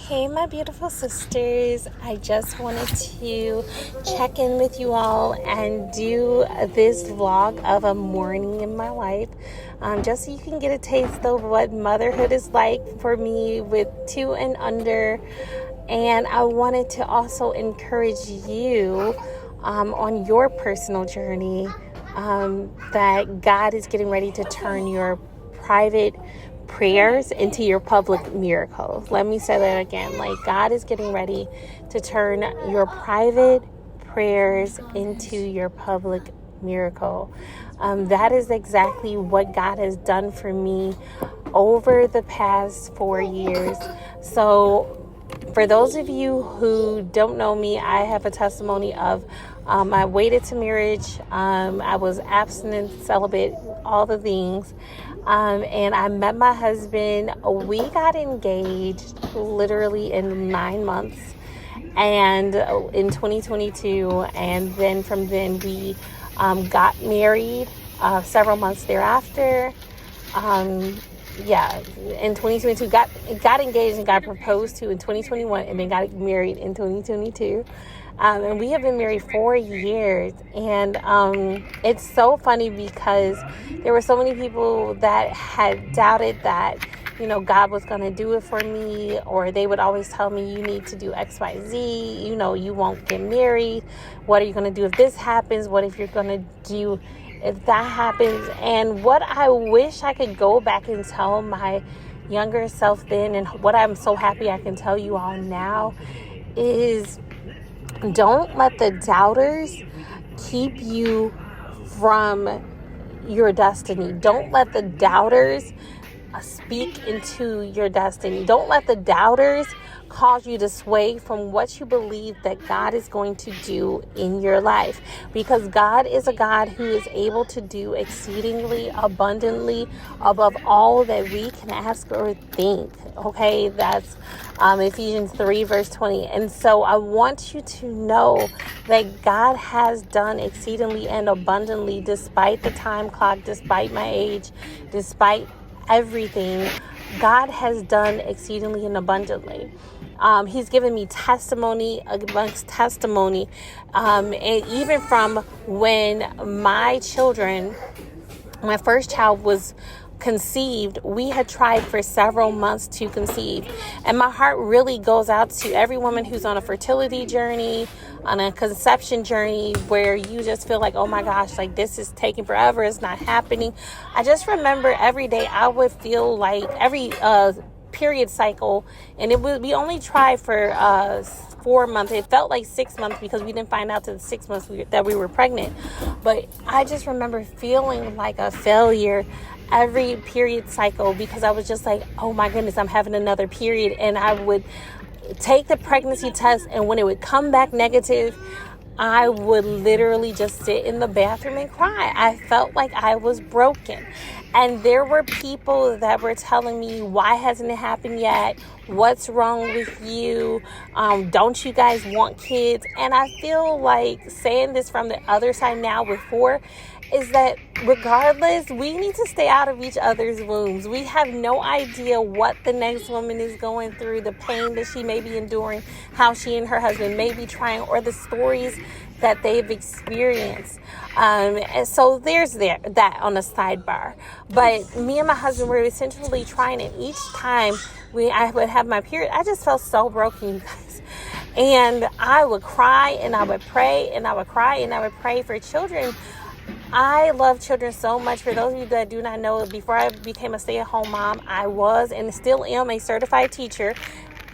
Hey, my beautiful sisters. I just wanted to check in with you all and do this vlog of a morning in my life, just so you can get a taste of what motherhood is like for me with 2 and under. And I wanted to also encourage you on your personal journey, that God is getting ready to turn your private prayers into your public miracles. Let me say that again. Like, God is getting ready to turn your private prayers into your public miracle. That is exactly what God has done for me over the past 4 years. So for those of you who don't know me, I have a testimony of I waited to marriage. I was abstinent, celibate, all the things. And I met my husband. We got engaged literally in 9 months, and in 2022. And then from then we got married several months thereafter. In 2022, got engaged and got proposed to in 2021, and then got married in 2022. And we have been married 4 years. And it's so funny because there were so many people that had doubted that, God was going to do it for me, or they would always tell me, you need to do X, Y, Z, you won't get married. What are you going to do if this happens? What if you're going to do if that happens? And what I wish I could go back and tell my younger self then, and what I'm so happy I can tell you all now, is don't let the doubters keep you from your destiny. Don't let the doubters speak into your destiny. Don't let the doubters cause you to sway from what you believe that God is going to do in your life, because God is a God who is able to do exceedingly abundantly above all that we can ask or think. Okay, that's Ephesians 3 verse 20. And so I want you to know that God has done exceedingly and abundantly, despite the time clock, despite my age, despite everything. God has done exceedingly and abundantly. He's given me testimony amongst testimony. And even from when my first child was conceived, we had tried for several months to conceive. And my heart really goes out to every woman who's on a fertility journey, on a conception journey, where you just feel like, oh my gosh, like this is taking forever, it's not happening. I just remember every day I would feel like every period cycle, and we only tried for 4 months. It felt like 6 months because we didn't find out till the 6 months that we were pregnant. But I just remember feeling like a failure every period cycle, because I was just like, oh my goodness, I'm having another period. And I would take the pregnancy test, and when it would come back negative, I would literally just sit in the bathroom and cry. I felt like I was broken. And there were people that were telling me, why hasn't it happened yet? What's wrong with you? Don't you guys want kids? And I feel like saying this from the other side now with 4 is that regardless, we need to stay out of each other's wombs. We have no idea what the next woman is going through, the pain that she may be enduring, how she and her husband may be trying, or the stories that they've experienced. And so there's that on the sidebar. But me and my husband were essentially trying, and each time I would have my period, I just felt so broken, you guys. And I would cry, and I would pray, and I would cry, and I would pray for children. I love children so much. For those of you that do not know, before I became a stay-at-home mom, I was and still am a certified teacher.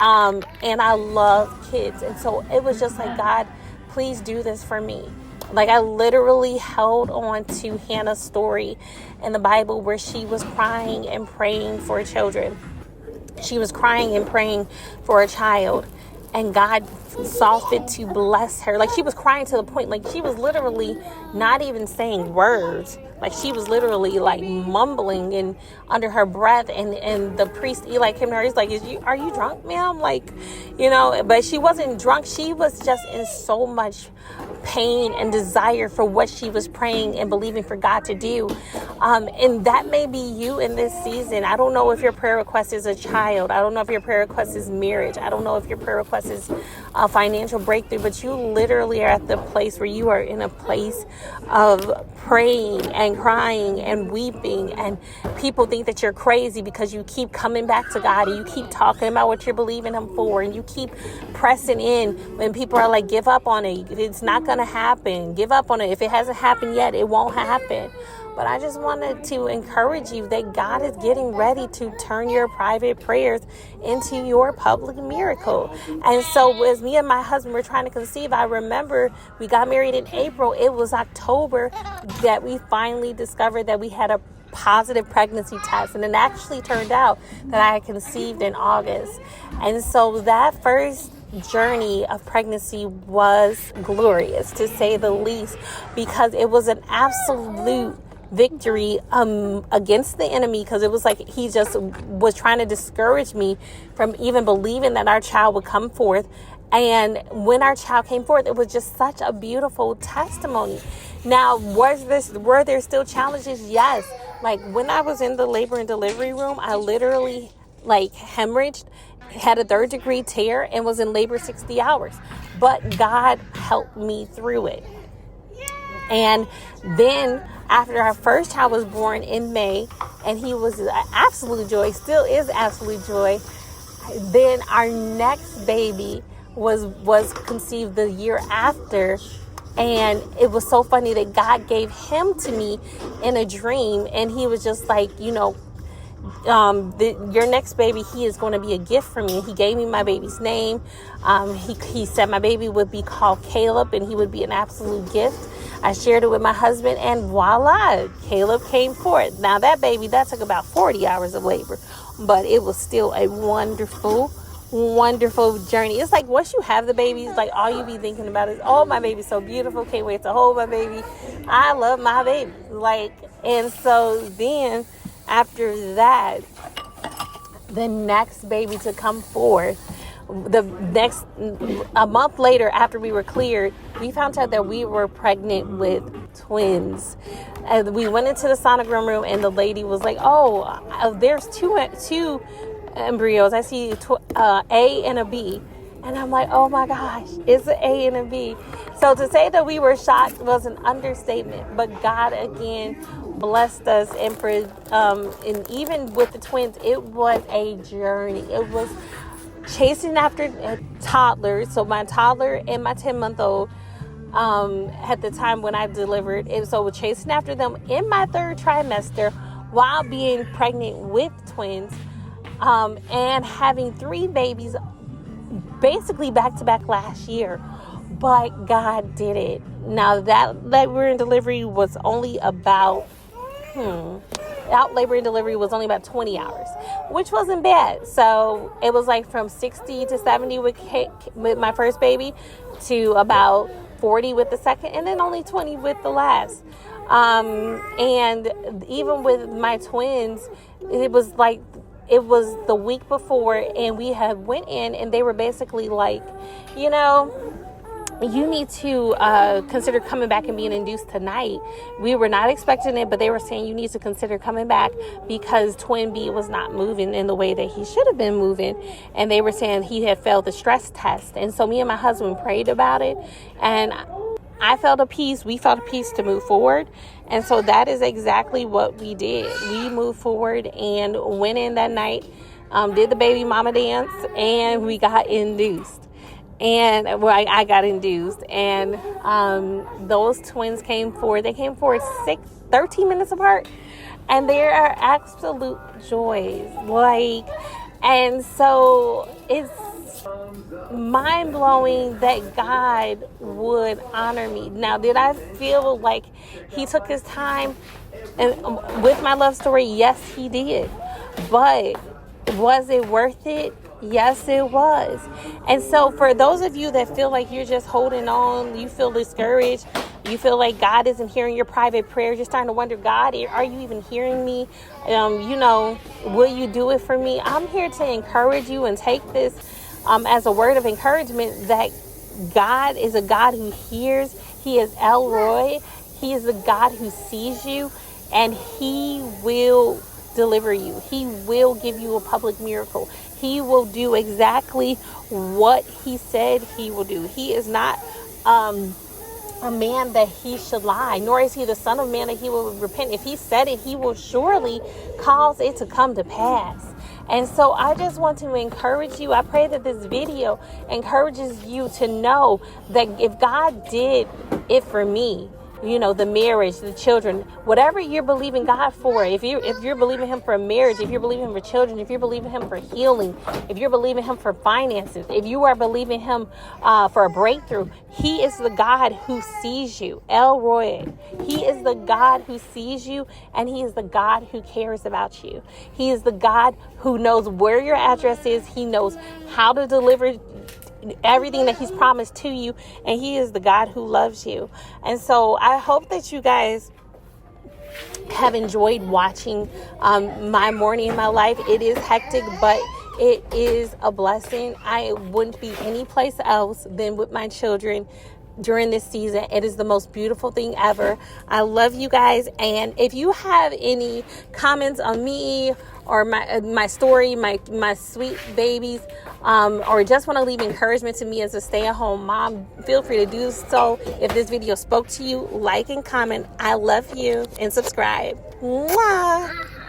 And I love kids. And so it was just like, God, please do this for me. Like, I literally held on to Hannah's story in the Bible, where she was crying and praying for children. She was crying and praying for a child, and God saw fit to bless her. Like, she was crying to the point, like, she was literally not even saying words. Like, she was literally like mumbling and under her breath. And the priest Eli came to her. He's like, are you drunk, ma'am? Like, but she wasn't drunk. She was just in so much pain and desire for what she was praying and believing for God to do. And that may be you in this season. I don't know if your prayer request is a child. I don't know if your prayer request is marriage. I don't know if your prayer request is a financial breakthrough, but you literally are at the place where you are in a place of praying and crying and weeping, and people think that you're crazy because you keep coming back to God and you keep talking about what you're believing Him for, and you keep pressing in when people are like, give up on it. It's not going to happen. Give up on it. If it hasn't happened yet, it won't happen. But I just wanted to encourage you that God is getting ready to turn your private prayers into your public miracle. And so as me and my husband were trying to conceive, I remember we got married in April. It was October that we finally discovered that we had a positive pregnancy test, and it actually turned out that I had conceived in August. And so that first journey of pregnancy was glorious, to say the least, because it was an absolute victory against the enemy, because it was like he just was trying to discourage me from even believing that our child would come forth. And when our child came forth, it was just such a beautiful testimony. Now, were there still challenges? Yes. Like when I was in the labor and delivery room, I literally hemorrhaged, had a 3rd-degree tear, and was in labor 60 hours. But God helped me through it. And then after our first child was born in May, and he was an absolute joy, still is absolute joy, then our next baby was conceived the year after. And it was so funny that God gave him to me in a dream, and he was just like, your next baby, he is going to be a gift for me. He gave me my baby's name. He said my baby would be called Caleb, and he would be an absolute gift. I shared it with my husband, and voila, Caleb came forth. Now that baby, that took about 40 hours of labor, but it was still a wonderful journey. It's like once you have the babies, like all you be thinking about is, oh, my baby's so beautiful, can't wait to hold my baby, I love my baby. And so then after that, the next baby to come forth, a month later, after we were cleared, we found out that we were pregnant with twins. And we went into the sonogram room, and the lady was like, oh, there's two embryos. I see A and a B. And I'm like, oh my gosh, it's an A and a B. So to say that we were shocked was an understatement. But God again blessed us, and even with the twins, it was a journey. It was chasing after toddlers. So my toddler and my 10-month-old at the time when I delivered, and so we're chasing after them in my 3rd trimester while being pregnant with twins, and having 3 babies basically back to back last year. But God did it. Now that labor and delivery was only about labor and delivery was only about 20 hours, which wasn't bad. So it was like from 60 to 70 with my first baby, to about 40 with the second, and then only 20 with the last. And even with my twins, it was the week before, and we had went in, and they were basically like, you need to consider coming back and being induced tonight. We were not expecting it, but they were saying you need to consider coming back because twin B was not moving in the way that he should have been moving. And they were saying he had failed the stress test. And so me and my husband prayed about it, and I felt a peace. We felt a peace to move forward. And so that is exactly what we did. We moved forward and went in that night, did the baby mama dance, and we got induced. And I got induced, and those twins came forward. They came forward 13 minutes apart, and they are absolute joys. And so it's mind-blowing that God would honor me. Now, did I feel like he took his time and with my love story? Yes, he did. But was it worth it? Yes, it was. And so for those of you that feel like you're just holding on, you feel discouraged, you feel like God isn't hearing your private prayers, you're starting to wonder, God, are you even hearing me? Will you do it for me? I'm here to encourage you and take this as a word of encouragement that God is a God who hears. He is Elroy. He is the God who sees you, and he will deliver you. He will give you a public miracle. He will do exactly what he said he will do. He is not a man that he should lie, nor is he the son of man that he will repent. If he said it, he will surely cause it to come to pass. And so I just want to encourage you. I pray that this video encourages you to know that if God did it for me, you know, the marriage, the children, whatever you're believing God for, if you're believing him for a marriage, if you're believing him for children, if you're believing him for healing, if you're believing him for finances, if you are believing him for a breakthrough, he is the God who sees you. Elroy. He is the God who sees you, and he is the God who cares about you. He is the God who knows where your address is. He knows how to deliver everything that he's promised to you, and he is the God who loves you. And so I hope that you guys have enjoyed watching my morning in my life. It is hectic, but it is a blessing. I wouldn't be any place else than with my children during this season. It is the most beautiful thing ever. I love you guys, and if you have any comments on me or my story, my sweet babies, or just want to leave encouragement to me as a stay-at-home mom, feel free to do so. If this video spoke to you, like and comment. I love you, and subscribe. Mwah!